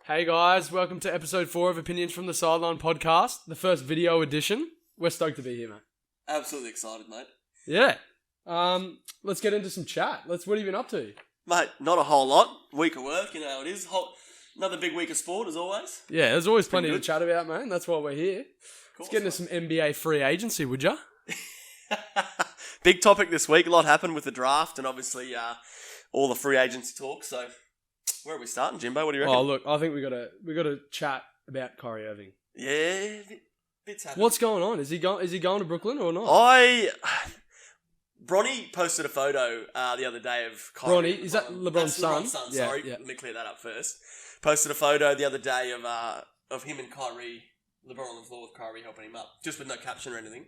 Hey guys, welcome to episode 4 of Opinions from the Sideline podcast, the first video edition. We're stoked to be here, mate. Absolutely excited, mate. Yeah. Let's get into some chat. What have you been up to? Mate, not a whole lot. Week of work, you know how it is. Another big week of sport, as always. Yeah, there's always plenty to chat about, man. That's why we're here. Let's get into some NBA free agency, would ya? Big topic this week. A lot happened with the draft and obviously all the free agency talk. So, where are we starting, Jimbo? What do you reckon? Oh, look, I think we gotta chat about Kyrie Irving. Yeah, bits happening. What's going on? Is he going to Brooklyn or not? Bronny posted a photo the other day of Kyrie. Bronny, is that LeBron's son? Sorry, let me clear that up first. Posted a photo the other day of him and Kyrie, LeBron on the floor with Kyrie helping him up, just with no caption or anything.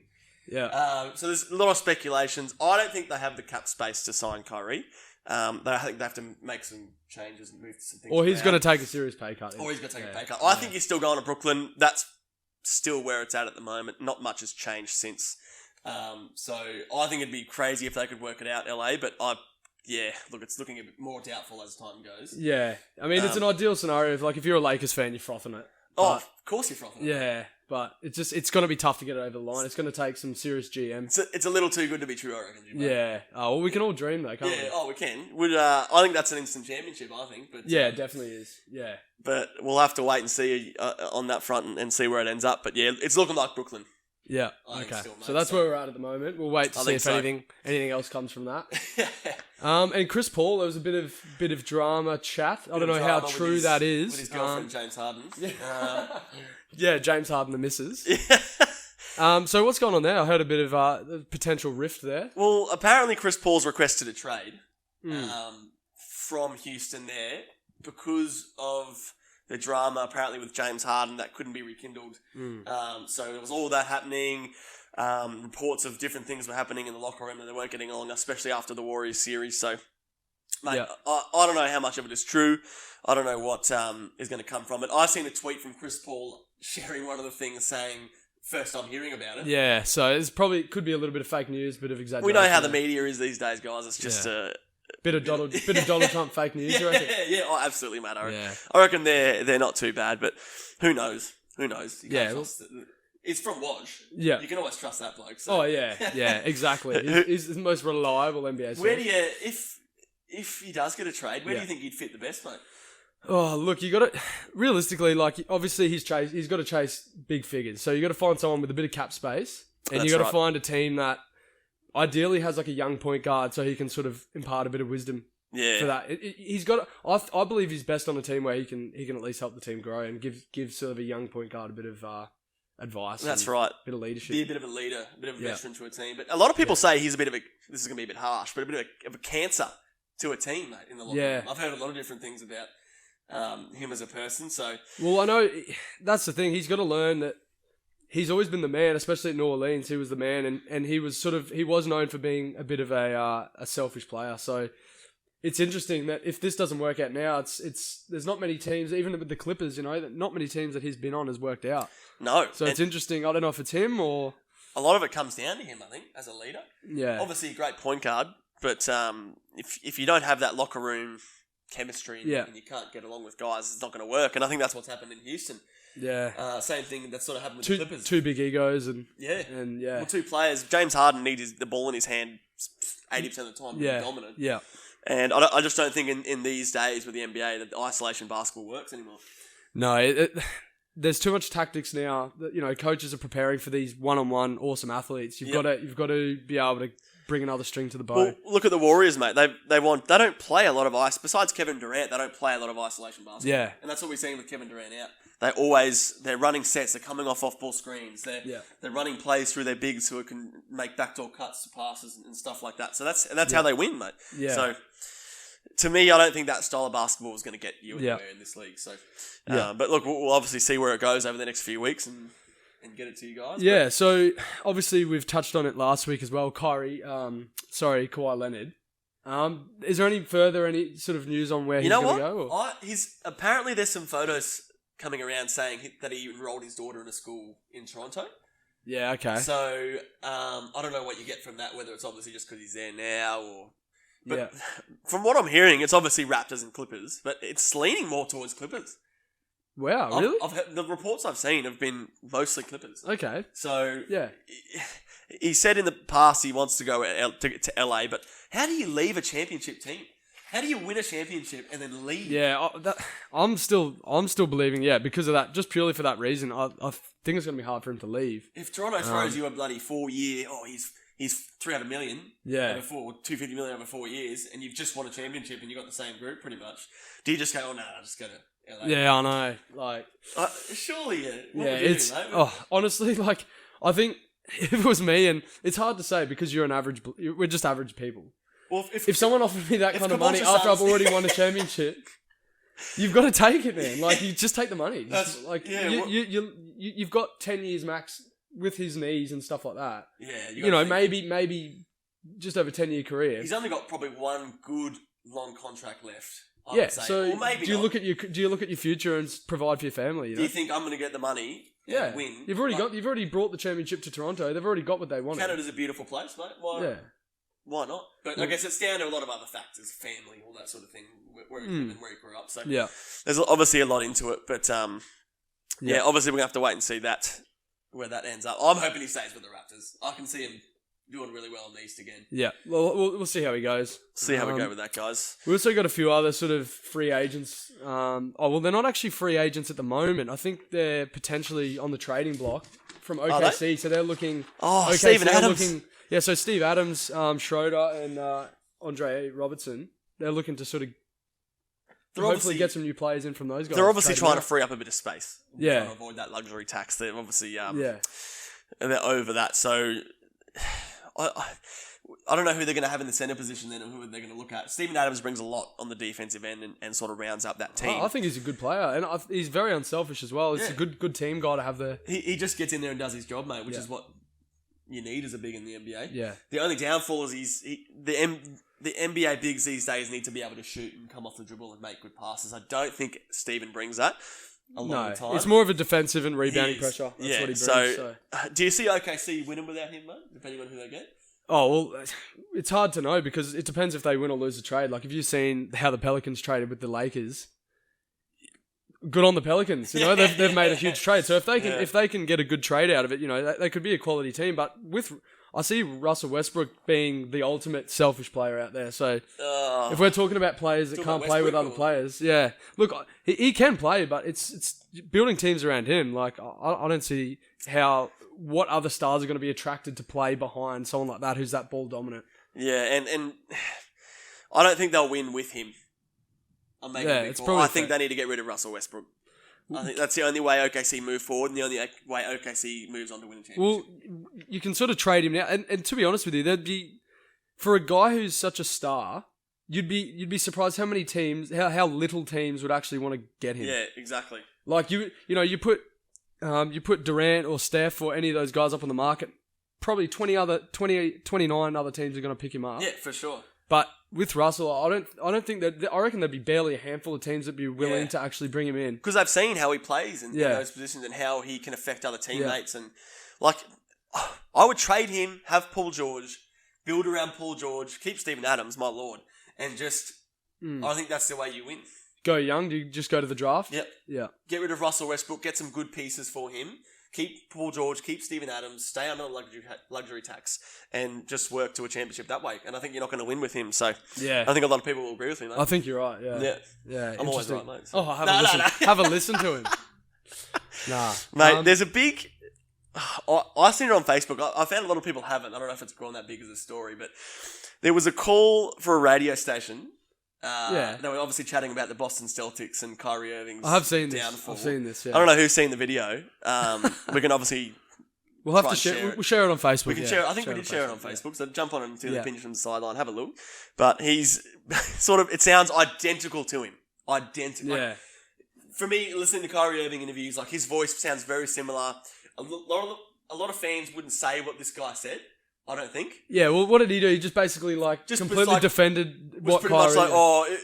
Yeah. So there's a lot of speculations. I don't think they have the cap space to sign Kyrie. I think they have to make some changes and move some things. Or he's going to take a serious pay cut. Or he's going to take a pay cut. I think he's still going to Brooklyn. That's still where it's at the moment. Not much has changed since. So I think it'd be crazy if they could work it out, LA. But look, it's looking a bit more doubtful as time goes. Yeah, I mean it's an ideal scenario. If you're a Lakers fan, you're frothing it. But, of course you're frothing it. Yeah, but it's going to be tough to get it over the line. It's going to take some serious GM. It's a little too good to be true, I reckon. Jimbo. Yeah. Oh, well, we can all dream though, can't we? Yeah. Oh, we can. I think that's an instant championship. I think. But yeah, it definitely is. Yeah. But we'll have to wait and see on that front and see where it ends up. But yeah, it's looking like Brooklyn. Yeah. Okay. So that's where we're at the moment. We'll wait to see if anything else comes from that. And Chris Paul, there was a bit of drama chat. I don't know how true that is. With his girlfriend James Harden. Yeah, James Harden the missus. So what's going on there? I heard a bit of a potential rift there. Well, apparently Chris Paul's requested a trade from Houston there because of the drama apparently with James Harden that couldn't be rekindled. So there was all that happening. Reports of different things were happening in the locker room that they weren't getting along, especially after the Warriors series. So, mate, I don't know how much of it is true. I don't know what is going to come from it. I've seen a tweet from Chris Paul sharing one of the things saying, first time hearing about it. Yeah, so it's could be a little bit of fake news, bit of exaggeration. We know how the media is these days, guys. It's just Bit of Donald Trump fake news, you reckon? Yeah, oh, absolutely, mate. I reckon they're not too bad, but who knows? You can't trust it. It's from Woj. Yeah. You can always trust that bloke. So. Oh, yeah, exactly. He's the most reliable NBA source. Where do you, if he does get a trade, where do you think he'd fit the best, mate? Oh, look, you got to, realistically, obviously he's got to chase big figures. So you got to find someone with a bit of cap space, and you got to find a team that ideally has a young point guard so he can sort of impart a bit of wisdom for that. He's got. I believe he's best on a team where he can at least help the team grow and give sort of a young point guard a bit of advice. That's right. A bit of leadership. Be a bit of a leader, a bit of a veteran to a team. But a lot of people say he's a bit of a. This is going to be a bit harsh, but a bit of a cancer to a team, mate. In the locker room. I've heard a lot of different things about him as a person. So I know that's the thing. He's got to learn that. He's always been the man, especially at New Orleans. He was the man, and he was known for being a bit of a selfish player. So it's interesting that if this doesn't work out now, there's not many teams, even with the Clippers, not many teams that he's been on has worked out. No. So it's interesting. I don't know if it's him or a lot of it comes down to him. I think as a leader. Yeah. Obviously, a great point guard, but if you don't have that locker room chemistry and you can't get along with guys, it's not going to work. And I think that's what's happened in Houston. Yeah. Same thing that sort of happened with the Clippers. Two big egos and Well, two players. James Harden needs the ball in his hand 80% of the time to be dominant. Yeah. And I just don't think in these days with the NBA that isolation basketball works anymore. No, there's too much tactics now. That, coaches are preparing for these one-on-one awesome athletes. You've got to be able to bring another string to the bow. Well, look at the Warriors, mate. They don't play a lot of besides Kevin Durant, they don't play a lot of isolation basketball. Yeah. And that's what we're seeing with Kevin Durant out. They're running sets, they're coming off ball screens, they're running plays through their bigs who can make backdoor cuts to passes and stuff like that. So that's how they win, mate. Yeah. So to me, I don't think that style of basketball is going to get you anywhere in this league. So but look, we'll obviously see where it goes over the next few weeks and get it to you guys. Yeah, so obviously we've touched on it last week as well. Kawhi Leonard. Is there any sort of news on where he's going to go? Apparently there's some photos coming around saying that he enrolled his daughter in a school in Toronto. Yeah, okay. So, I don't know what you get from that, whether it's obviously just because he's there now or... But from what I'm hearing, it's obviously Raptors and Clippers, but it's leaning more towards Clippers. Wow, really? The reports I've seen have been mostly Clippers. Okay. So Yeah. he said in the past he wants to go to LA, but how do you leave a championship team? How do you win a championship and then leave? Yeah, I'm still believing, because of that, just purely for that reason. I think it's going to be hard for him to leave. If Toronto throws you a bloody 4-year, he's 300 million over 250 million over 4 years, and you've just won a championship and you've got the same group pretty much, do you just go, I'll just go to LA? Yeah, I know. Like, surely, honestly, like, I think if it was me, and it's hard to say because we're just average people. Well, if someone offered me that kind of money after I've already won a championship, you've got to take it, man. Like, you just take the money. You've got 10 years max with his knees and stuff like that. Yeah, maybe just over 10-year career. He's only got probably one good long contract left. I would say. So or maybe do you look at your future and provide for your family? Do you think I'm going to get the money? And win? You've already brought the championship to Toronto. They've already got what they wanted. Canada's a beautiful place, mate. Why not? But I guess it's down to a lot of other factors, family, all that sort of thing, where he grew up. So there's obviously a lot into it, but obviously we're gonna have to wait and see where that ends up. I'm hoping he stays with the Raptors. I can see him doing really well in the East again. Yeah, well, we'll see how he goes. See how we go with that, guys. We also got a few other sort of free agents. They're not actually free agents at the moment. I think they're potentially on the trading block from OKC. So they're looking. OKC, Steven Adams. So Steve Adams, Schroeder, and Andre Robertson, they're looking to sort of hopefully get some new players in from those guys. They're obviously trying to free up a bit of space. Yeah. Trying to avoid that luxury tax. They're obviously they're over that. So I don't know who they're going to have in the centre position then, or who they're going to look at. Steven Adams brings a lot on the defensive end and sort of rounds up that team. I think he's a good player, and he's very unselfish as well. It's a good team guy to have there. He just gets in there and does his job, mate, which is what you need as a big in the NBA. Yeah. The only downfall is the NBA bigs these days need to be able to shoot and come off the dribble and make good passes. I don't think Steven brings that a lot of the time. It's more of a defensive and rebounding pressure. That's what he brings. So do you see OKC winning without him, mate? Depending on who they get? Oh, well, it's hard to know because it depends if they win or lose the trade. Like, if you've seen how the Pelicans traded with the Lakers, good on the Pelicans. You know, they've made a huge trade. So if they can get a good trade out of it, you know, they could be a quality team. But I see Russell Westbrook being the ultimate selfish player out there. So if we're talking about players that can't play with other players, look, he can play, but it's building teams around him. Like, I don't see what other stars are going to be attracted to play behind someone like that who's that ball dominant. Yeah, and I don't think they'll win with him. I think they need to get rid of Russell Westbrook. I think that's the only way OKC move forward and the only way OKC moves on to win a championship. Well, you can sort of trade him now. And to be honest with you, there'd be, for a guy who's such a star, you'd be surprised how many teams, how little teams would actually want to get him. Yeah, exactly. Like, you put Durant or Steph or any of those guys up on the market, probably 29 other teams are going to pick him up. Yeah, for sure. But with Russell, I don't think that. I reckon there'd be barely a handful of teams that'd be willing to actually bring him in because I've seen how he plays in those positions and how he can affect other teammates and like I would trade him, have Paul George, build around Paul George, keep Steven Adams, my lord, and just I think that's the way you win. Go young. Do you just go to the draft? Yep. Yeah. Get rid of Russell Westbrook. Get some good pieces for him. Keep Paul George, keep Steven Adams, stay under the luxury tax, and just work to a championship that way. And I think you're not going to win with him. So I think a lot of people will agree with me, mate. I think you're right. Yeah. I'm always right, mate. Oh, have a listen to him. Mate. There's a big. I seen it on Facebook. I found a lot of people haven't. I don't know if it's gone that big as a story, but there was a call for a radio station. They were obviously chatting about the Boston Celtics and Kyrie Irving's downfall. I've seen this. Yeah. I don't know who's seen the video. We can obviously we'll have to share. We'll share it on Facebook. We can share. I think we did share it on Facebook. So jump on and do the opinion from the sideline. Have a look. But he's sort of. It sounds identical to him. Identical. Yeah. Like, for me, listening to Kyrie Irving interviews, like his voice sounds very similar. A lot of fans wouldn't say what this guy said. I don't think. Yeah, well, what did he do? He just basically completely defended what Kyrie...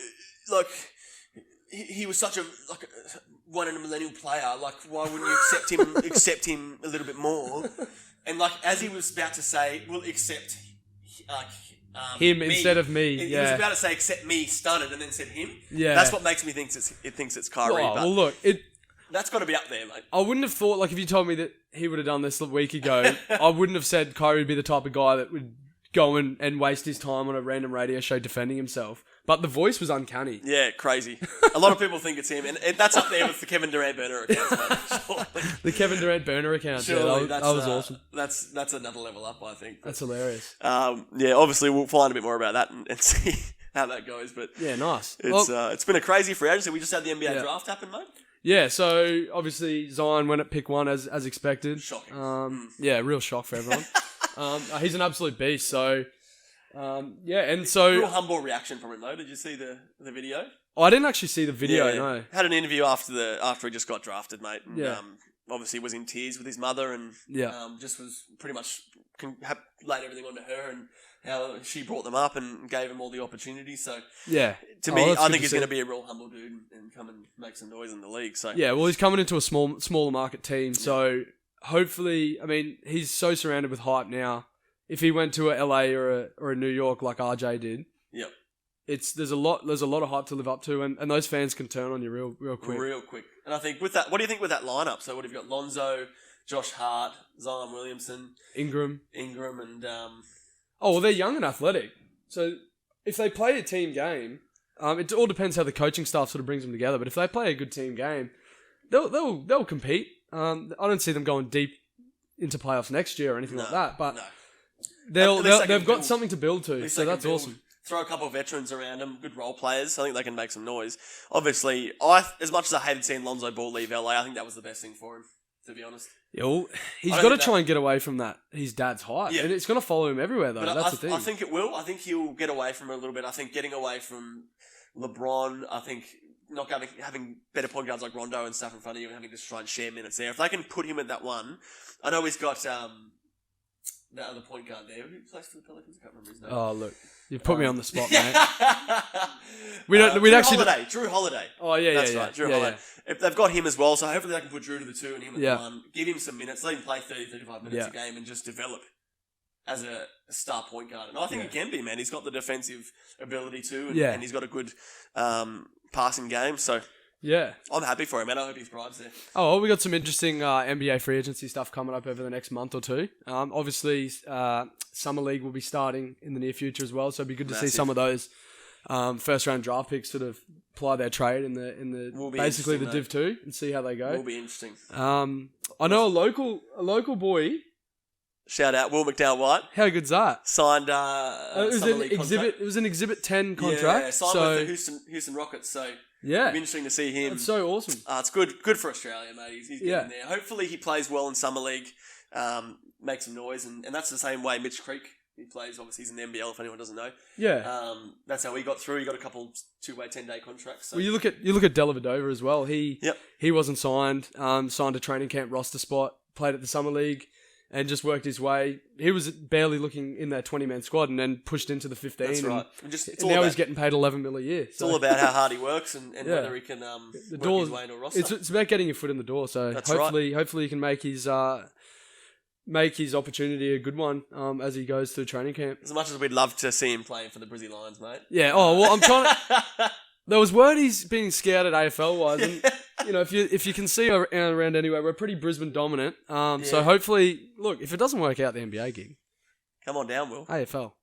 He was such a one in a millennial player. Like, why wouldn't you accept him a little bit more? And like, as he was about to say, we'll accept him me, instead of me. He was about to say accept me, stuttered, and then said him. Yeah, that's what makes me think it thinks it's Kyrie. Well, look, That's got to be up there, mate. I wouldn't have thought, like, if you told me that he would have done this a week ago, I wouldn't have said Kyrie would be the type of guy that would go and waste his time on a random radio show defending himself. But the voice was uncanny. Yeah, crazy. A lot of people think it's him, and that's up there with the Kevin Durant burner account, mate. Surely. The Kevin Durant burner account. Surely, that was awesome. That's another level up, I think. That's hilarious. Yeah, obviously we'll find a bit more about that and see how that goes. But yeah, nice. It's been a crazy free agency. We just had the NBA draft happen, mate. Yeah, so obviously Zion went at pick 1 as expected. Shocking. Yeah, real shock for everyone. He's an absolute beast. So and so real humble reaction from him though. Did you see the video? Oh, I didn't actually see the video. No, had an interview after he just got drafted, mate. And, yeah. Obviously was in tears with his mother and just was pretty much laid everything onto her and how she brought them up and gave him all the opportunities. So to me, I think he's going to be a real humble dude and come and make some noise in the league. So yeah, well, he's coming into a smaller market team. So hopefully, I mean, he's so surrounded with hype now. If he went to a LA or a New York like RJ did, there's a lot of hype to live up to, and those fans can turn on you real quick. Real quick. And I think with that, what do you think with that lineup? So what have you got? Lonzo, Josh Hart, Zion Williamson, Ingram, and oh, well, they're young and athletic. So if they play a team game, it all depends how the coaching staff sort of brings them together. But if they play a good team game, they'll compete. I don't see them going deep into playoffs next year or anything like that. But they've got something to build to. So that's awesome. Throw a couple of veterans around them, good role players. I think they can make some noise. Obviously, as much as I hated seeing Lonzo Ball leave LA, I think that was the best thing for him, to be honest. Yeah, well, he's got to try and get away from that. His dad's hype. Yeah. And it's going to follow him everywhere, though. That's the thing. I think it will. I think he'll get away from it a little bit. I think getting away from LeBron, I think not having better point guards like Rondo and stuff in front of you and having to try and share minutes there. If they can put him at that one, I know he's got that other point guard there. Who plays for the Pelicans? I can't remember his name. Oh, look. You've put me on the spot, mate. Drew Holiday. Oh, yeah, That's right, Drew Holiday. Yeah. If they've got him as well, so hopefully they can put Drew to the 2 and him at the 1. Give him some minutes. Let him play 30, 35 minutes a game and just develop as a star point guard. And I think he can be, man. He's got the defensive ability too, and he's got a good passing game. So yeah, I'm happy for him, man. I hope he thrives there. Oh, well, we got some interesting NBA free agency stuff coming up over the next month or two. Obviously, Summer League will be starting in the near future as well, so it'd be good to see some of those first round draft picks sort of ply their trade in the basically the Div 2 and see how they go. Will be interesting. I know a local boy. Shout out Will McDowell White. How good's that? Signed it was an Exhibit 10 contract. Yeah, signed with the Houston Rockets. So it'll be interesting to see him. It's so awesome. It's good for Australia, mate. He's getting there. Hopefully he plays well in Summer League, makes some noise, and that's the same way Mitch Creek. He plays, obviously, he's in the NBL, if anyone doesn't know. Yeah. That's how he got through. He got a couple 2-way 10-day contracts. So. Well, you look at Dellavedova as well. He wasn't signed. Signed a training camp roster spot. Played at the Summer League. And just worked his way. He was barely looking in that 20-man squad and then pushed into the 15. That's right. And now he's getting paid $11 million a year. It's all about how hard he works and whether he can work his way into a roster. It's about getting your foot in the door. So hopefully he can make his opportunity a good one as he goes through training camp. As much as we'd love to see him playing for the Brizzy Lions, mate. Yeah. Oh, well, I'm trying to... There was word he's being scouted AFL-wise, and if you can see around anyway, we're pretty Brisbane dominant. So hopefully, look, if it doesn't work out the NBA gig, come on down, Will. AFL.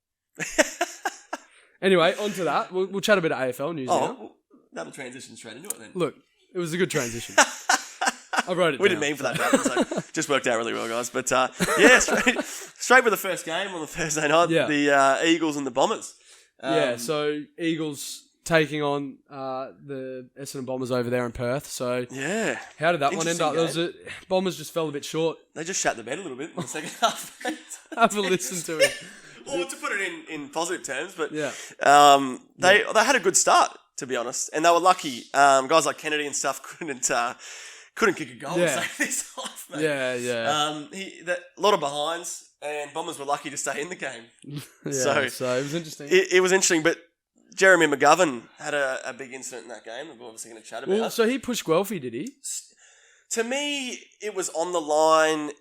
Anyway, on to that. We'll chat a bit of AFL news now. Well, that'll transition straight into it then. Look, it was a good transition. I wrote it. We didn't mean for that to happen, so just worked out really well, guys. But straight with the first game on the Thursday night, the Eagles and the Bombers. So Eagles taking on the Essendon Bombers over there in Perth. So how did that one end up? Bombers just fell a bit short. They just shat the bed a little bit in the second half. Have a listen to it. Well, to put it in positive terms, but they had a good start, to be honest, and they were lucky. Guys like Kennedy and stuff couldn't kick a goal to save this life, mate. A lot of behinds, and Bombers were lucky to stay in the game. So it was interesting. It was interesting, but Jeremy McGovern had a big incident in that game. We're obviously going to chat about. Well, so he pushed Guelphy, did he? To me, it was on the line.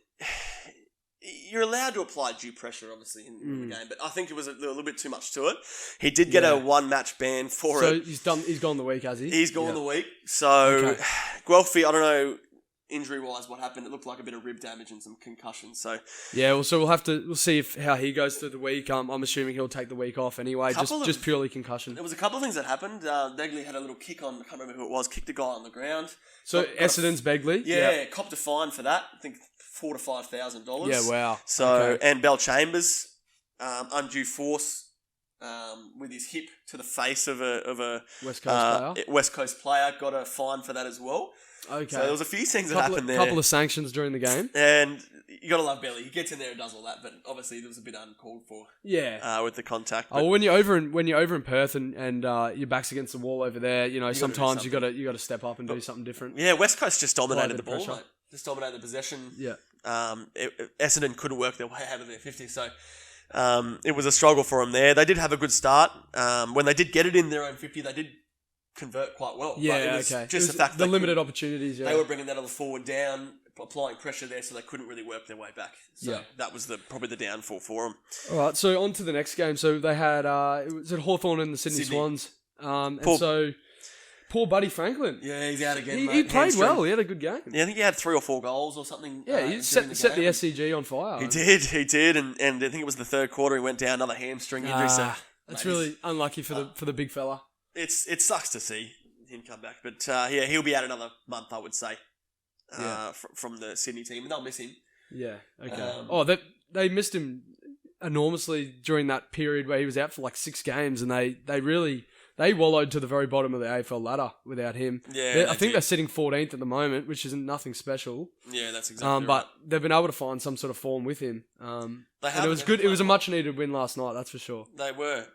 you're allowed to apply due pressure, obviously, in the game, but I think it was a little bit too much to it. He did get a one-match ban for it. So he's gone the week, has he? He's gone the week. So, Guelphy, I don't know, injury-wise, what happened. It looked like a bit of rib damage and some concussion. So we'll see how he goes through the week. I'm assuming he'll take the week off anyway, just purely concussion. There was a couple of things that happened. Begley had a little kick on, I can't remember who it was, kicked a guy on the ground. So Essendon's Begley? Yeah, copped a fine for that. I think $4,000 to $5,000. Yeah, wow. So, and Bell Chambers, undue force with his hip to the face of a West Coast player, got a fine for that as well. Okay. So there was a few things that happened there. A couple of sanctions during the game. And you got to love Belly. He gets in there and does all that, but obviously there was a bit uncalled for. Yeah. With the contact. But when you're over in Perth and your back's against the wall over there, sometimes you got to step up and do something different. Yeah, West Coast just dominated the ball, mate. Just dominated the possession. Yeah. Essendon couldn't work their way out of their 50, so it was a struggle for them there. They did have a good start. When they did get it in their own 50, they did convert quite well. Yeah, but it was just the fact the limited opportunities. Yeah. They were bringing that other forward down, applying pressure there, so they couldn't really work their way back. So that was probably the downfall for them. All right, so on to the next game. So they had it was at Hawthorn and the Sydney Swans. Poor Buddy Franklin. Yeah, he's out again. He played well. He had a good game. Yeah, I think he had 3 or 4 goals or something. Yeah, he set the SCG on fire. He did, and I think it was the third quarter. He went down, another hamstring injury. That's really unlucky for the big fella. It sucks to see him come back, but he'll be out another month, I would say, from the Sydney team, and they'll miss him. Yeah. Okay. They missed him enormously during that period where he was out for like 6 games, and they wallowed to the very bottom of the AFL ladder without him. Yeah, I think they're sitting 14th at the moment, which isn't nothing special. Yeah, that's exactly But they've been able to find some sort of form with him. And it was good. It was a much needed win last night, that's for sure. They were,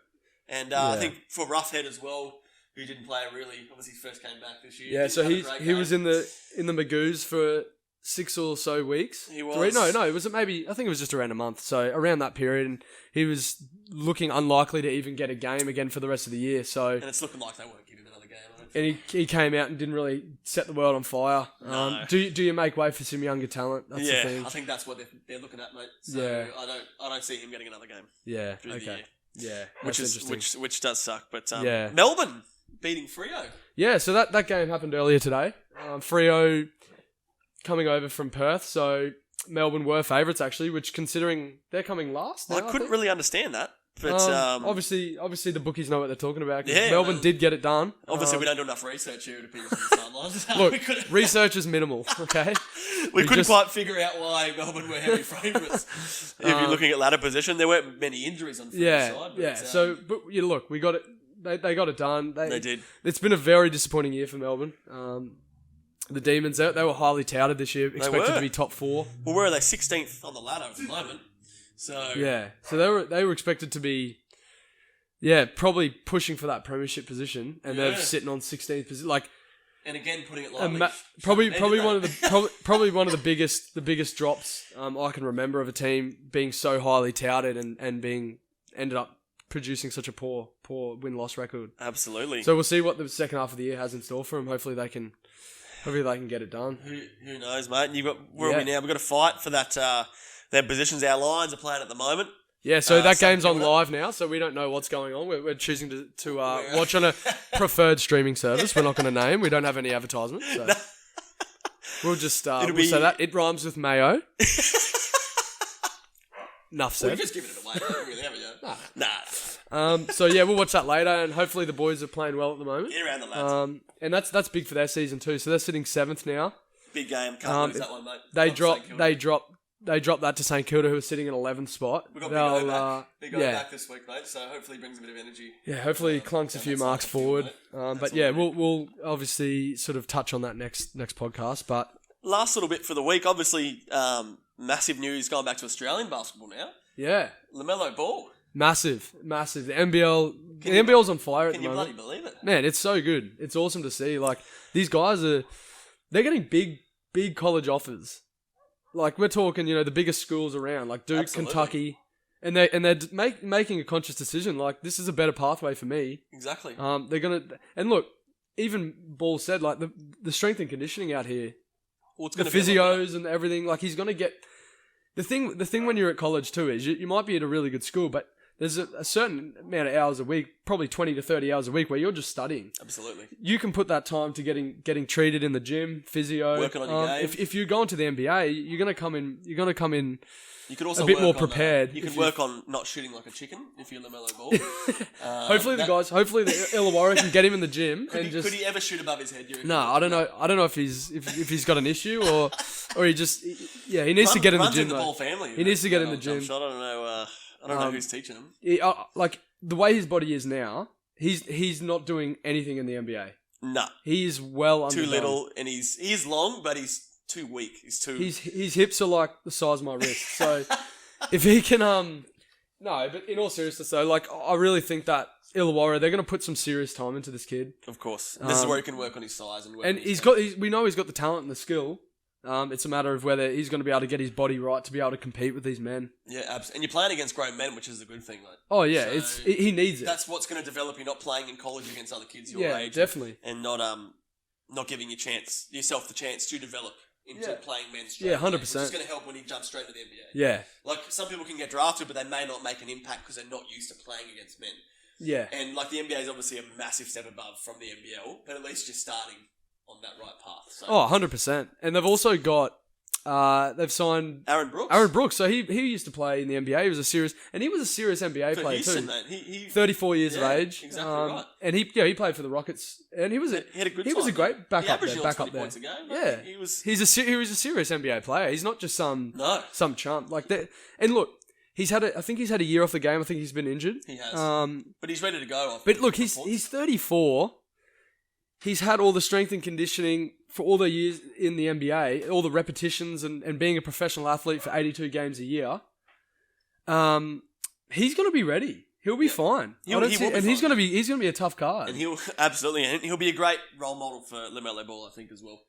and I think for Roughhead as well, who didn't play obviously first came back this year. Yeah, so he was in the Magoos for 6 or so weeks. He was. No, it was I think it was just around a month. So around that period, and he was looking unlikely to even get a game again for the rest of the year. So and it's looking like they won't give him another game. And he came out and didn't really set the world on fire. No. Do you make way for some younger talent? That's the thing. I think that's what they're looking at, mate. So I don't see him getting another game. Yeah. Through the year. Yeah. Which does suck, but Melbourne beating Freo. Yeah, so that game happened earlier today. Freo coming over from Perth, so Melbourne were favourites actually, which considering they're coming last now, I couldn't really understand that. But obviously the bookies know what they're talking about. Yeah, Melbourne did get it done. Obviously, we don't do enough research here to people from the sidelines. Look, research is minimal, okay? we couldn't quite figure out why Melbourne were heavy favourites. If you're looking at ladder position, there weren't many injuries on the side. But, look, we got it. They got it done. They did. It's been a very disappointing year for Melbourne. The Demons, they were highly touted this year, expected to be top 4. Well, where are they? 16th on the ladder at the moment. So so they were expected to be, probably pushing for that premiership position, and they're sitting on 16th position. And again, putting it lightly, probably one of the biggest drops I can remember of a team being so highly touted and being ended up producing such a poor win-loss record. Absolutely. So we'll see what the second half of the year has in store for them. Hopefully they can get it done. Who knows, mate? And where are we now? We've got to fight for that. Their positions, our lines are playing at the moment. Yeah, so that game's on live now, so we don't know what's going on. We're choosing to watch on a preferred streaming service. We're not going to name. We don't have any advertisements. So. No. We'll just say that. It rhymes with mayo. Enough said. We've just given it away, really, haven't you? Nah. So we'll watch that later, and hopefully the boys are playing well at the moment. Get around the lads. And that's big for their season too. So they're sitting 7th now. Big game. Can't lose that one, mate. They dropped that to St Kilda, who are sitting in 11th spot. We've got Big O back this week, mate, so hopefully he brings a bit of energy. Yeah, hopefully he clunks a few marks forward. We'll obviously sort of touch on that next podcast. But last little bit for the week, obviously, massive news going back to Australian basketball now. Yeah. LaMelo Ball. Massive. The NBL's on fire at the moment. Can you bloody believe it? Man, it's so good. It's awesome to see. These guys they're getting big college offers. We're talking, the biggest schools around, like Duke, Absolutely. Kentucky, and they're making a conscious decision. This is a better pathway for me. Exactly. They're gonna, and look, even Ball said the strength and conditioning out here, the physios and everything. He's gonna get. The thing when you're at college too is you might be at a really good school, but there's a certain amount of hours a week, probably 20 to 30 hours a week, where you're just studying. Absolutely. You can put that time to getting treated in the gym, physio, working on your game. If you go into the NBA, you're gonna come in. You could also a bit work more on, prepared. You can work on not shooting like a chicken if you're LaMelo Ball. Hopefully the Illawarra can get him in the gym could he ever shoot above his head? No, I don't know. I don't know if he's got an issue or he just he needs to get in the gym. Runs in the Ball family. He needs to get in the gym. I don't know. I don't know who's teaching him. Like the way his body is now, he's not doing anything in the NBA. No, he is well too underdone. little, and he's long, but he's too weak. His hips are like the size of my wrist. So if he can no, but in all seriousness though, like I really think that Illawarra, they're going to put some serious time into this kid. Of course, this is where he can work on his size and work. And we know he's got the talent and the skill. It's a matter of whether he's going to be able to get his body right to be able to compete with these men. Yeah, absolutely. And you're playing against grown men, which is a good thing. Like, oh yeah, he needs it. That's what's going to develop. You're not playing in college against other kids your age. Yeah, definitely. And not giving yourself the chance to develop into playing men's straight. Yeah, 100%. Which is going to help when you jump straight to the NBA. Yeah. Like some people can get drafted, but they may not make an impact because they're not used to playing against men. Yeah. And like the NBA is obviously a massive step above from the NBL, but at least you're starting on that right path. So. Oh, 100%. And they've also got they've signed Aaron Brooks. So he used to play in the NBA. He was a serious NBA for player Houston, too. Man. He 34 years of age. Exactly right. And he played for the Rockets, and he was a great backup there. Backup there. Points a game. Yeah, he was a serious NBA player. He's not just some chump like that. And look, I think he's had a year off the game. I think he's been injured. He has. But he's ready to go. But look, he's 34. He's had all the strength and conditioning for all the years in the NBA, all the repetitions and being a professional athlete for 82 games a year. He's going to be ready. He'll be fine. He's going to be a tough card. And he'll be a great role model for LaMelo Ball, I think, as well.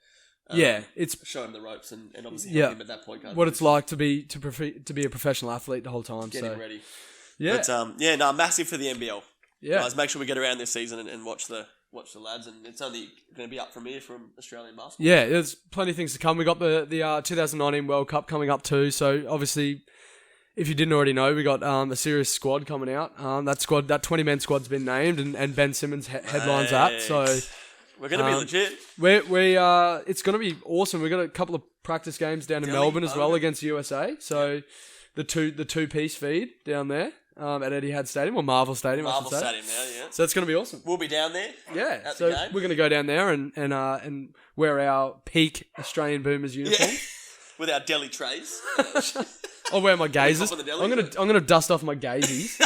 It's show him the ropes and obviously help him at that point guard. What it's like to be a professional athlete the whole time. Getting ready. Yeah. But massive for the NBL. Yeah. Guys, make sure we get around this season and watch the lads, and it's only going to be up from here from Australian basketball. Yeah, there's plenty of things to come. We got the 2019 World Cup coming up too. So obviously, if you didn't already know, we got a serious squad coming out. That 20-man squad's been named, and Ben Simmons headlines that. So we're going to be legit. It's going to be awesome. We got a couple of practice games down in Melbourne as well against USA. So the two-piece feed down there. At Etihad Stadium or Marvel Stadium, I should say. Stadium now, yeah. So it's going to be awesome. We'll be down there. Yeah. At so the game. We're going to go down there and wear our peak Australian Boomers uniform with our deli trays. I'll wear my gazers. I'm gonna dust off my gazies.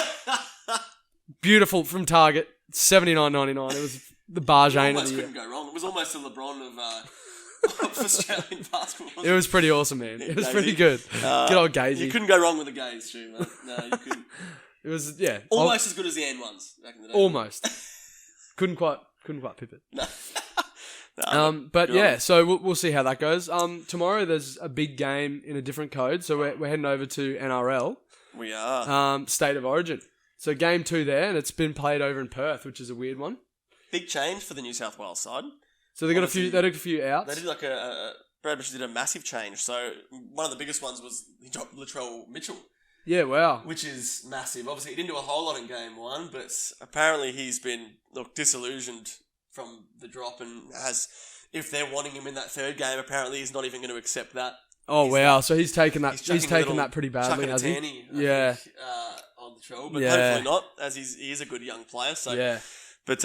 Beautiful from Target, $79.99. It was the bargain of the year. Couldn't go wrong. It was almost a LeBron of Australian basketball. It was pretty awesome, man. It was pretty good. Good old gazy. You couldn't go wrong with a gaze, too, man. No, you couldn't. It was almost as good as the N ones back in the day. Almost. couldn't quite pip it. No. But yeah, so we'll see how that goes. Tomorrow there's a big game in a different code, so we're heading over to NRL. We are. State of Origin. So game 2 there, and it's been played over in Perth, which is a weird one. Big change for the New South Wales side. So they got a few outs. They did like Brad Bishop did a massive change. So one of the biggest ones was he dropped Latrell Mitchell. Yeah, wow. Which is massive. Obviously, he didn't do a whole lot in game 1, but apparently he's been disillusioned from the drop and if they're wanting him in that third game, apparently he's not even going to accept that. Oh, wow. So he's taken that that pretty badly, has he? On Latrell, but hopefully not, as he is a good young player. So yeah. But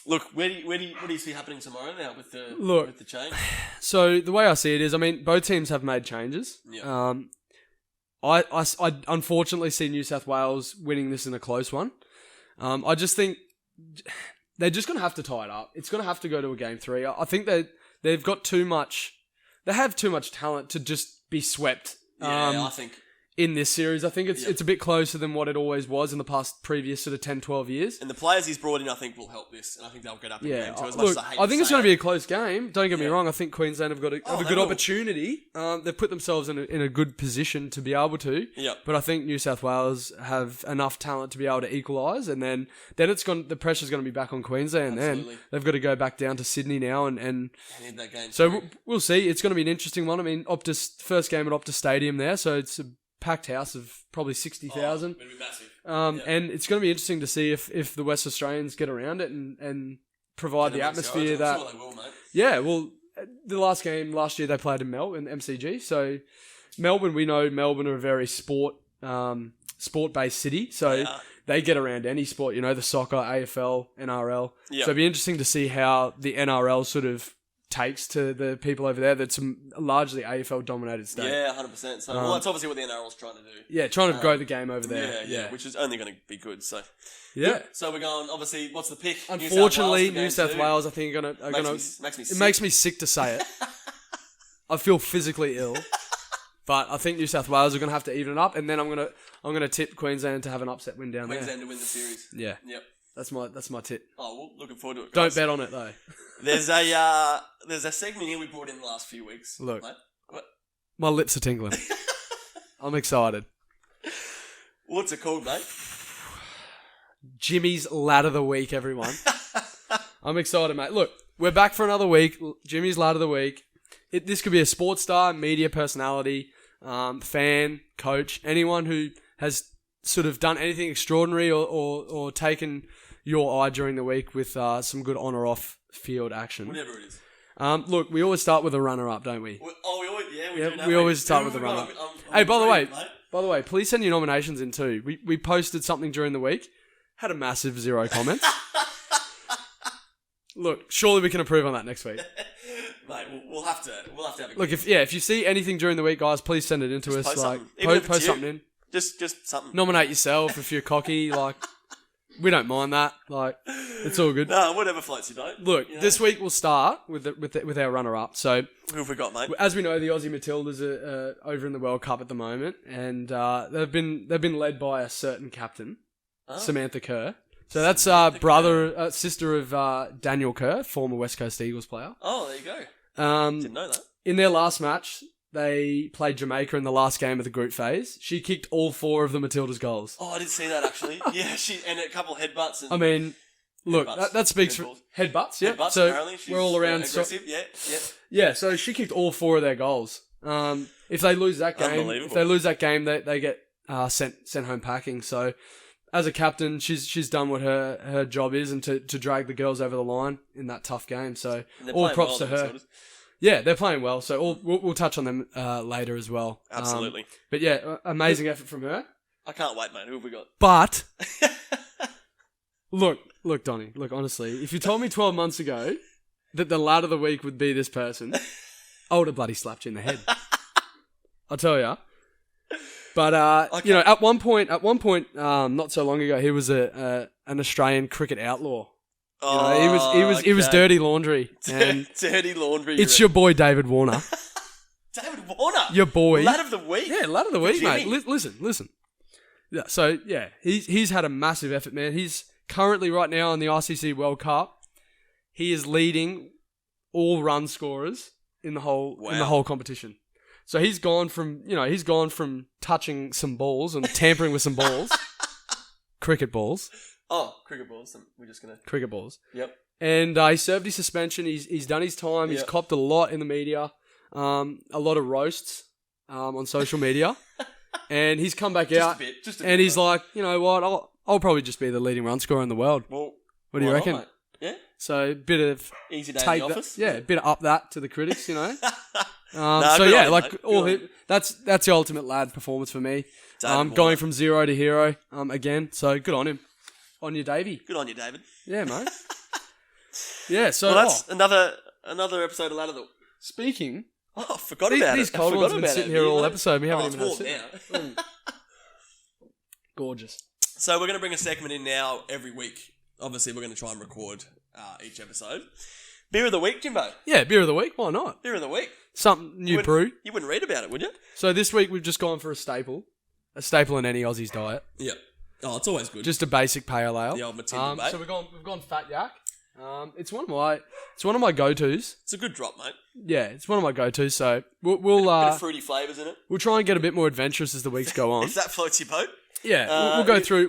look, what do you see happening tomorrow now with the change? So the way I see it is, I mean, both teams have made changes. Yeah. I unfortunately see New South Wales winning this in a close one. I just think they're just going to have to tie it up. It's going to have to go to a game 3. I think they've got too much. They have too much talent to just be swept. Yeah, I think in this series. I think it's a bit closer than what it always was in the past previous sort of 10, 12 years. And the players he's brought in, I think, will help this. And I think they'll get up in game too. As much Look, as I think it's going to be a close game. Don't get me wrong. I think Queensland have got a good will. opportunity. They've put themselves in a good position to be able to. Yep. But I think New South Wales have enough talent to be able to equalise. And then the pressure's going to be back on Queensland. Absolutely. And they've got to go back down to Sydney now. And I need that game so we'll see. It's going to be an interesting one. I mean, first game at Optus Stadium there. So it's a packed house of probably 60,000. It'll be massive. And it's going to be interesting to see if the West Australians get around it and provide the atmosphere that... I'm sure they will, mate. Yeah, well, the last game last year they played in MCG. So Melbourne, we know Melbourne are a very sport-based city. So they get around any sport, the soccer, AFL, NRL. Yep. So it'll be interesting to see how the NRL sort of takes to the people over there. That's a largely AFL dominated state. Yeah, 100%. So that's obviously what the NRL's trying to do. Yeah, trying to grow the game over there. Yeah, which is only going to be good. So yeah. So we're going. Obviously, what's the pick? Unfortunately, New South Wales, I think, are gonna. Makes me sick. It makes me sick to say it. I feel physically ill, but I think New South Wales are gonna have to even it up, and then I'm gonna tip Queensland to have an upset win down Queensland there. to win the series. Yeah. Yep. That's my tip. Oh, well, looking forward to it. Don't Guys. bet on it though. There's a segment here we brought in the last few weeks. Look, mate. What? My lips are tingling. I'm excited. What's it called, mate? Jimmy's Lad of the Week, everyone. I'm excited, mate. Look, we're back for another week. Jimmy's Lad of the Week. This could be a sports star, media personality, fan, coach, anyone who has sort of done anything extraordinary or taken your eye during the week with some good on or off field action. Whatever it is. Look, we always start with a runner-up, don't we? We do. We always start with a runner-up. Hey, by the way, please send your nominations in too. We posted something during the week, had a massive 0 comments. Look, surely we can improve on that next week. Mate, we'll have to have a look, if you see anything during the week, guys, please send it in to us. Post something in. Just something. Nominate yourself if you're cocky. We don't mind that. It's all good. No, whatever floats your boat. Look, this week we'll start with our runner-up. So who have we got, mate? As we know, the Aussie Matildas are over in the World Cup at the moment, and they've been led by a certain captain, Samantha Kerr. So that's sister of Daniel Kerr, former West Coast Eagles player. Oh, there you go. Didn't know that. In their last match, they played Jamaica in the last game of the group phase. She kicked all 4 of the Matildas' goals. Oh, I didn't see that actually. Yeah, and a couple headbutts. And I mean, look, that speaks for headbutts. Yeah, headbutts, so apparently. She's we're all around. aggressive. Yeah. So she kicked all 4 of their goals. If they lose that game, they get sent home packing. So as a captain, she's done what her job is, and to drag the girls over the line in that tough game. So all props to her. Yeah, they're playing well, so we'll touch on them later as well. Absolutely. But yeah, amazing effort from her. I can't wait, mate. Who have we got? But look, Donny. Look, honestly, if you told me 12 months ago that the lad of the week would be this person, I would have bloody slapped you in the head. I'll tell you. But at one point, not so long ago, he was an Australian cricket outlaw. He was dirty laundry. And dirty laundry. It's your boy David Warner. David Warner, your boy, lad of the week. Yeah, lad of the week, mate. Listen. Yeah, so yeah, he's had a massive effort, man. He's currently right now in the ICC World Cup. He is leading all run scorers in the whole competition. So he's gone from touching some balls and tampering with some balls, cricket balls. Oh, cricket balls. We're just going to... Cricket balls. Yep. And he served his suspension. He's done his time. He's copped a lot in the media. A lot of roasts on social media. And he's come back out. Just a bit, he's like, you know what? I'll probably just be the leading run scorer in the world. Well, what do you reckon? Not, yeah. So a bit of... Easy day in the office. A bit of up that to the critics, you know. That's the ultimate lad performance for me. Going from 0 to hero again. So good on him. On you, Davey. Good on you, David. Yeah, mate. Yeah, so... Well, that's another episode of Lad of the... Speaking... Oh, I forgot about it. These cold ones have been sitting here all episode. We haven't even had it. Gorgeous. So we're going to bring a segment in now every week. Obviously, we're going to try and record each episode. Beer of the week, Jimbo. Yeah, beer of the week. Why not? Beer of the week. Something new brew. You wouldn't read about it, would you? So this week we've just gone for a staple. a staple in any Aussie's diet. Yeah. Oh, it's always good. Just a basic pale ale. The old Matilda, mate. So we've gone Fat Yak. It's one of my go-tos. It's a good drop, mate. Yeah, it's one of my go-tos. So we'll Bit of fruity flavours in it. we'll try and get a bit more adventurous as the weeks go on. If that floats your boat. Yeah, we'll go through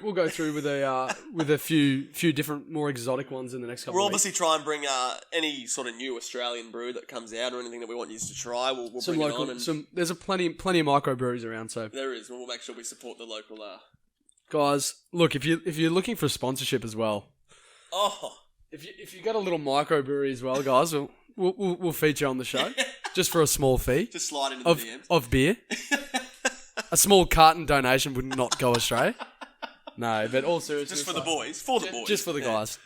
with a few different more exotic ones in the next couple We'll of weeks. obviously try and bring any sort of new Australian brew that comes out or anything that we want you to try. We'll Some bring local, it on. there's plenty of microbreweries around. So There is. We'll make sure we support the local. guys, look, if you're looking for a sponsorship as well, if you got a little microbrewery as well, guys, we'll feature on the show just for a small fee Just slide into the DMs. of beer. A small carton donation would not go astray. No, but all seriousness, Just for the boys. For the boys. just for the guys.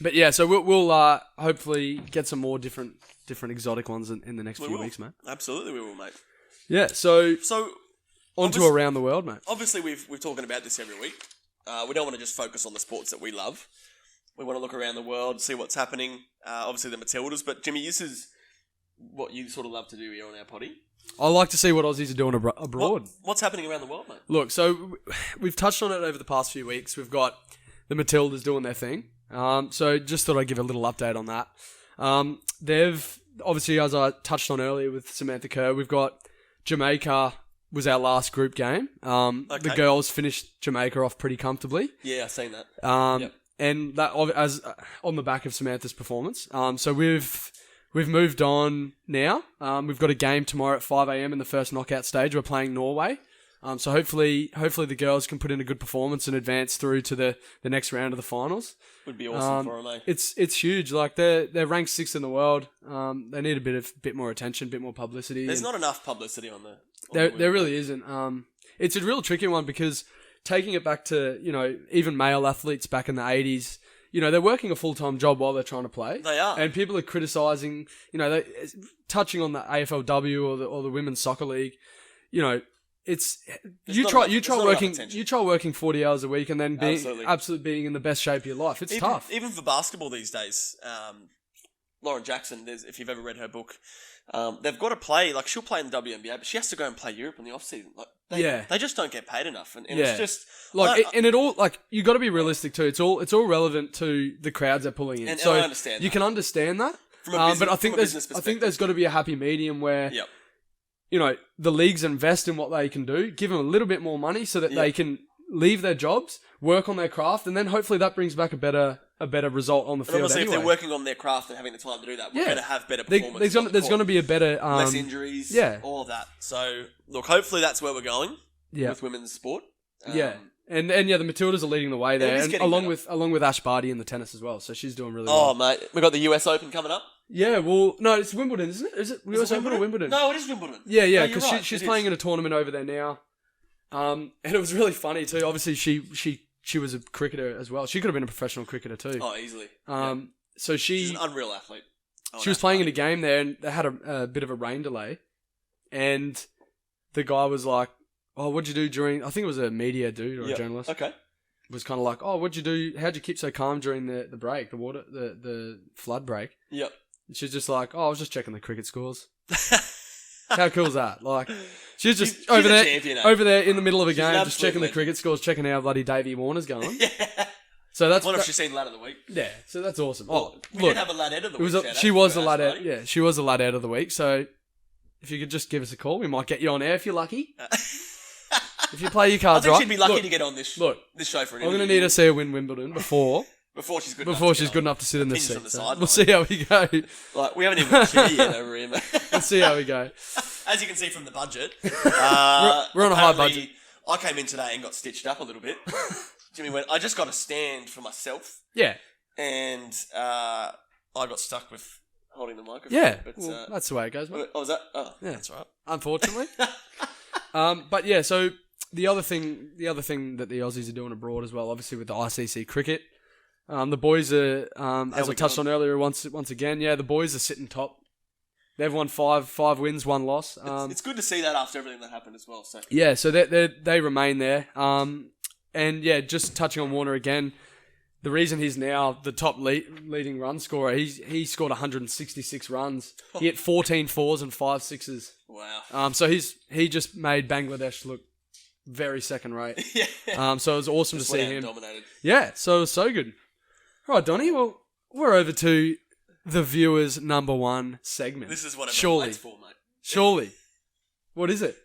But yeah, so we'll hopefully get some more different exotic ones in the next few weeks, mate. Absolutely, we will, mate. Yeah, so So, on to around the world, mate. obviously, we're talking about this every week. We don't want to just focus on the sports that we love. We want to look around the world, see what's happening. Obviously, the Matildas. But, Jimmy, this is what you sort of love to do here on our potty. I like to see what Aussies are doing abroad. What's happening around the world, mate? Look, so we've touched on it over the past few weeks. We've got the Matildas doing their thing. So just thought I'd give a little update on that. They've, obviously, as I touched on earlier with Samantha Kerr, we've got Jamaica was our last group game. The girls finished Jamaica off pretty comfortably. Yeah, I've seen that. And that as on the back of Samantha's performance. So we've moved on now. We've got a game tomorrow at 5 a.m. in the first knockout stage. We're playing Norway. So hopefully the girls can put in a good performance and advance through to the next round of the finals. Would be awesome for them, mate. It's huge. Like they're ranked 6th in the world. They need a bit more attention, a bit more publicity. There's not enough publicity on the. There really isn't. It's a real tricky one because taking it back to even male athletes back in the 80s. They're working a full-time job while they're trying to play. They are. And people are criticising, touching on the AFLW or the Women's Soccer League. It's you try working 40 hours a week and then absolutely being in the best shape of your life. It's tough. Even for basketball these days, Lauren Jackson, if you've ever read her book, they've got to play, like she'll play in the WNBA, but she has to go and play Europe in the off-season. Like, they just don't get paid enough. And it's just... you got to be realistic too. It's all relevant to the crowds they're pulling in. And so I understand that. You can understand that. But I think there's got to be a happy medium where... Yep. The leagues invest in what they can do, give them a little bit more money so that they can leave their jobs, work on their craft, and then hopefully that brings back a better result on the field. Obviously, anyway. if they're working on their craft and having the time to do that, we're going to have better performance. There's going to be a better... less injuries, all of that. So, look, hopefully that's where we're going with women's sport. And the Matildas are leading the way there, and along with Ash Barty in the tennis as well. So she's doing really well. Oh, mate. We've got the US Open coming up. Yeah, well, no, it's Wimbledon, isn't it? Is it US Open or Wimbledon? No, it is Wimbledon. Yeah, because she's playing in a tournament over there now. And it was really funny too. Obviously, she was a cricketer as well. She could have been a professional cricketer too. Oh, easily. So she's an unreal athlete. She was playing in a game there, and they had a bit of a rain delay. And the guy was like, "Oh, what'd you do during?" I think it was a media dude or a journalist. Okay. Was kind of like, "Oh, what'd you do? How'd you keep so calm during the break, the flood break?" Yep. And she's just like, "Oh, I was just checking the cricket scores." How cool is that? Like, she's just over there in the middle of a game, just checking the cricket scores, checking how bloody Davey Warner's going. Yeah. So that's what if she's seen Lad of the Week? Yeah, so that's awesome. We did have a Ladette of the Week. She was the Ladette. Yeah, she was the Ladette of the Week. So if you could just give us a call, we might get you on air if you're lucky. If you play your cards right, I think she'd be lucky to get on this show for an interview. I'm going to need to see her win Wimbledon before she's good enough to sit in the seat. So we'll see how we go. Like, we haven't even got a chair yet over here, mate. Let's see how we go. As you can see from the budget, we're on a high budget. I came in today and got stitched up a little bit. Jimmy went, I just got a stand for myself. Yeah. And I got stuck with holding the microphone. Yeah, but, that's the way it goes, mate. Oh, was that? Oh, yeah. That's right. Unfortunately. But yeah, so the other thing that the Aussies are doing abroad as well, obviously with the ICC cricket, the boys are, as I touched on earlier once again, the boys are sitting top. They've won five wins, 1 loss. It's good to see that after everything that happened as well. So yeah, so they remain there. And yeah, just touching on Warner again, the reason he's now the top leading run scorer, he scored 166 runs. He hit 14 fours and 5 sixes. Wow. So he just made Bangladesh look very second rate. Yeah. So it was awesome to Just see went out him. and dominated. Yeah, so it was so good. All right, Donny, well, we're over to the viewers' number one segment. This is what everyone Surely. waits for, mate. Surely. What is it?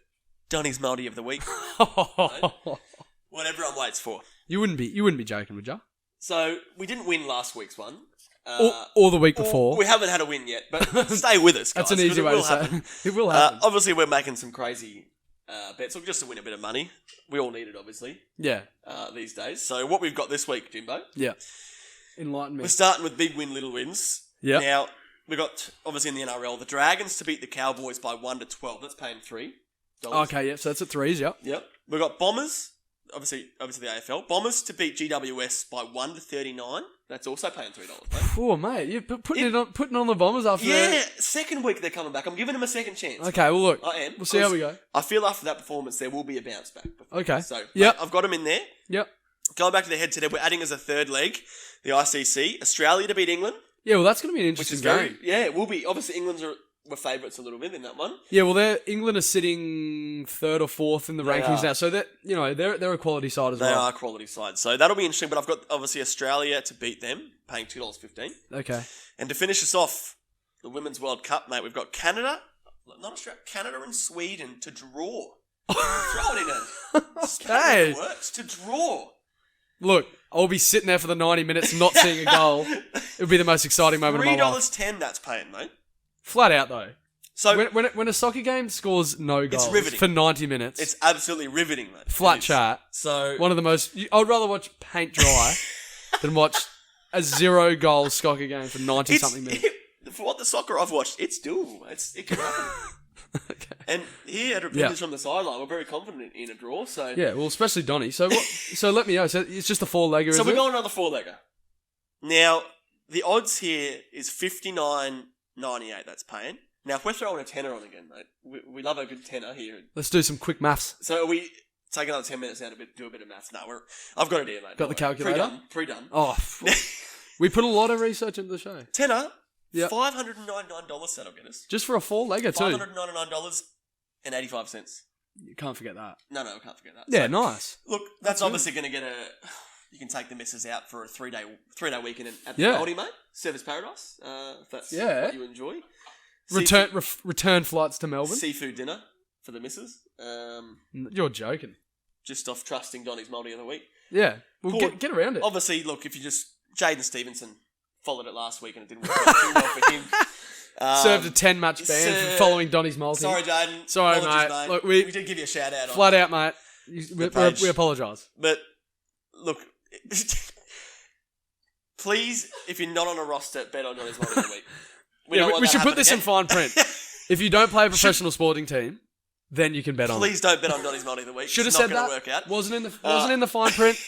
Donny's Multi of the Week. What everyone waits for. You wouldn't be joking, would you? So, we didn't win last week's one. Or the week before. We haven't had a win yet, but stay with us, guys. That's an easy way to say it. It will happen. Obviously, we're making some crazy bets, just to win a bit of money. We all need it, obviously, Yeah. these days. So, what we've got this week, Jimbo, Yeah. Enlighten me. we're starting with big win, little wins. Yeah. Now, we've got, obviously, in the NRL, the Dragons to beat the Cowboys by 1-12. That's paying $3. Okay, yeah, so that's at threes, yep. Yep. We've got Bombers, obviously the AFL. Bombers to beat GWS by 1-39. That's also paying $3, mate. Oh, mate, you're putting on the Bombers after that. Second week they're coming back. I'm giving them a second chance. Okay, well, look. I am. We'll see how we go. I feel after that performance there will be a bounce back. Okay. So, Yep. mate, I've got them in there. Yep. Going back to the head-to-head, we're adding as a third leg the ICC. Australia to beat England. Yeah, well, that's going to be an Which interesting is game. Yeah, it will be. Obviously, England's were favourites a little bit in that one. Yeah, well, England are sitting third or fourth in the rankings now, so they're a quality side as They well. are a quality side. So that'll be interesting, but I've got, obviously, Australia to beat them, paying $2.15. Okay. And to finish us off, the Women's World Cup, mate, we've got Canada and Sweden to draw. Throw it in it. Okay. Works to draw. Look, I'll be sitting there for the 90 minutes not seeing a goal. It'll be the most exciting moment of my life. $3.10 that's paying, mate. Flat out, though. So when a soccer game scores no goals riveting. for 90 minutes, it's absolutely riveting, mate. flat chat. So One of the most... I'd rather watch paint dry than watch a 0-goal soccer game for 90-something minutes. For what the soccer I've watched, it's doable. It can happen. Okay. And he had opinions from the sideline. We're very confident in a draw. So Yeah, well, especially Donny. So let me know. So it's just a 4-legger, So is we're it? going another 4-legger. Now, the odds here is 59.98 that's paying. Now, if we're throwing a tenner on again, mate, we love a good tenner here. Let's do some quick maths. So are we take another 10 minutes now to do a bit of maths? No, I've got it here, mate. Got the calculator? Pre-done. Oh, we put a lot of research into the show. Tenner, Yep. $599 that'll get us. Just for a 4-legger, too. $599.85. You can't forget that. No, I can't forget that. Yeah, So, nice. Look, that's obviously going to get you can take the missus out for a three-day weekend at the Goldie, mate. Service Paradise, if that's what you enjoy. Return flights to Melbourne. Seafood dinner for the missus. You're joking. Just off trusting Donny's Multi of the Week. Yeah. Well, Cool. get around it. Obviously, look, if you just... Jaden Stevenson followed it last week and it didn't work out too well for him. Served a 10-match ban for following Donny's multi. Sorry, Jaden. Sorry, Apologies, mate. Look, we did give you a shout-out. flat out, mate. We apologise. But, look... Please, if you're not on a roster, bet on Donny's Multi of the Week. We should put this in again. fine print. If you don't play a professional sporting team, then you can bet on it. Please don't bet on Donny's Multi of the Week. Should have It's said not that. going to work out. Wasn't in the fine print.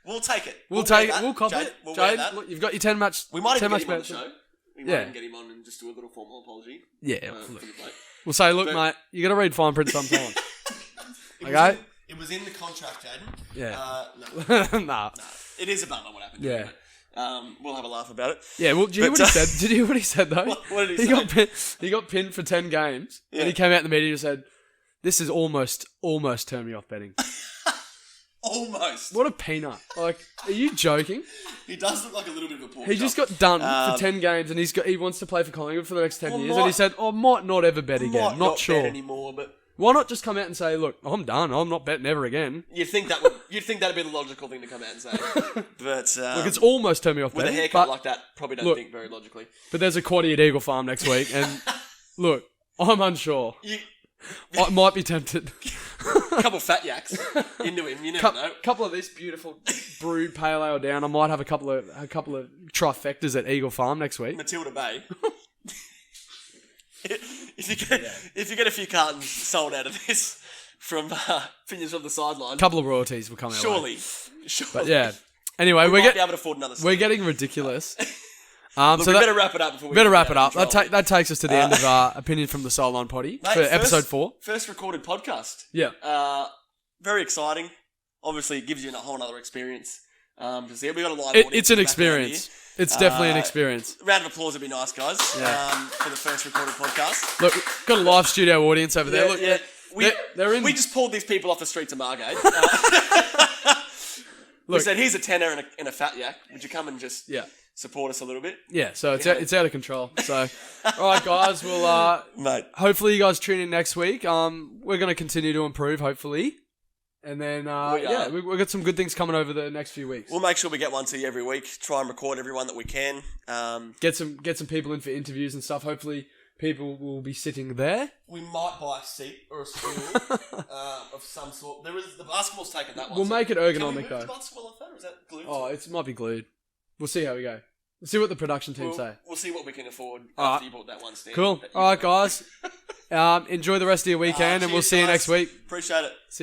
We'll take it. We'll take wear it. that. We'll cop Jade, it. We'll wear Jade, that. look, you've got your 10-match. We might even 10 get him on the match show. We might even get him on and just do a little formal apology. Yeah. For the bloke. We'll say, look, But- mate, you got to read fine print sometimes. Okay? It was in the contract, Jaden. Yeah. No. Nah. It is a bummer what happened. Yeah. We'll have a laugh about it. Yeah, well, did you hear what he said? Did you hear what he said, though? What did he say? He got pinned for 10 games, Yeah. and he came out in the media and said, this is almost turned me off betting. Almost. What a peanut. Like, are you joking? He does look like a little bit of a pork He just chop. got done for 10 games, and he wants to play for Collingwood for the next 10 Well, years, might- and he said, I might not ever bet Might again. Not sure. bet anymore, but Why not just come out and say, look, I'm done. I'm not betting ever again. you'd think that'd be the logical thing to come out and say. But Look, it's almost turned me off with a betting. haircut but, like that, probably don't look, think very logically. but there's a quaddy at Eagle Farm next week, and look, I'm unsure. I might be tempted. A couple of fat yaks into him, you never know. Couple of this beautiful brewed pale ale down. I might have a couple of trifectas at Eagle Farm next week. Matilda Bay. If you get a few cartons sold out of this from opinions from the sideline, A couple of royalties will come out. surely. But yeah. Anyway, we might be able to afford another. we're getting ridiculous. Look, So we better wrap it up before we better get wrap out it up. of control. That takes us to the end of our opinion from the sideline potty Mate, for episode 4. First recorded podcast. Yeah. Very exciting. Obviously, it gives you a whole other experience. To see it. We got a live audience. It's an background experience. here. It's definitely an experience. Round of applause would be nice, guys. Yeah. For the first recorded podcast. Look, got a live studio audience over there. Look, We just pulled these people off the streets of Margate. We said, here's a tenner and a fat yak. Would you come and just support us a little bit? Yeah, so it's out of control. So, all right, guys, we'll Mate. hopefully you guys tune in next week. We're going to continue to improve, hopefully. And then, we've got some good things coming over the next few weeks. We'll make sure we get one to you every week. Try and record everyone that we can. Get some people in for interviews and stuff. Hopefully, people will be sitting there. We might buy a seat or a stool of some sort. The basketball's taken that one. We'll make it ergonomic, Can we move though. the basketball off that, or is that glued? Oh, it might be glued. We'll see how we go. We'll see what the production team say. We'll see what we can afford All after right. you bought that one stand. Cool. All right, guys. Enjoy the rest of your weekend, and we'll see you next week. Appreciate it. See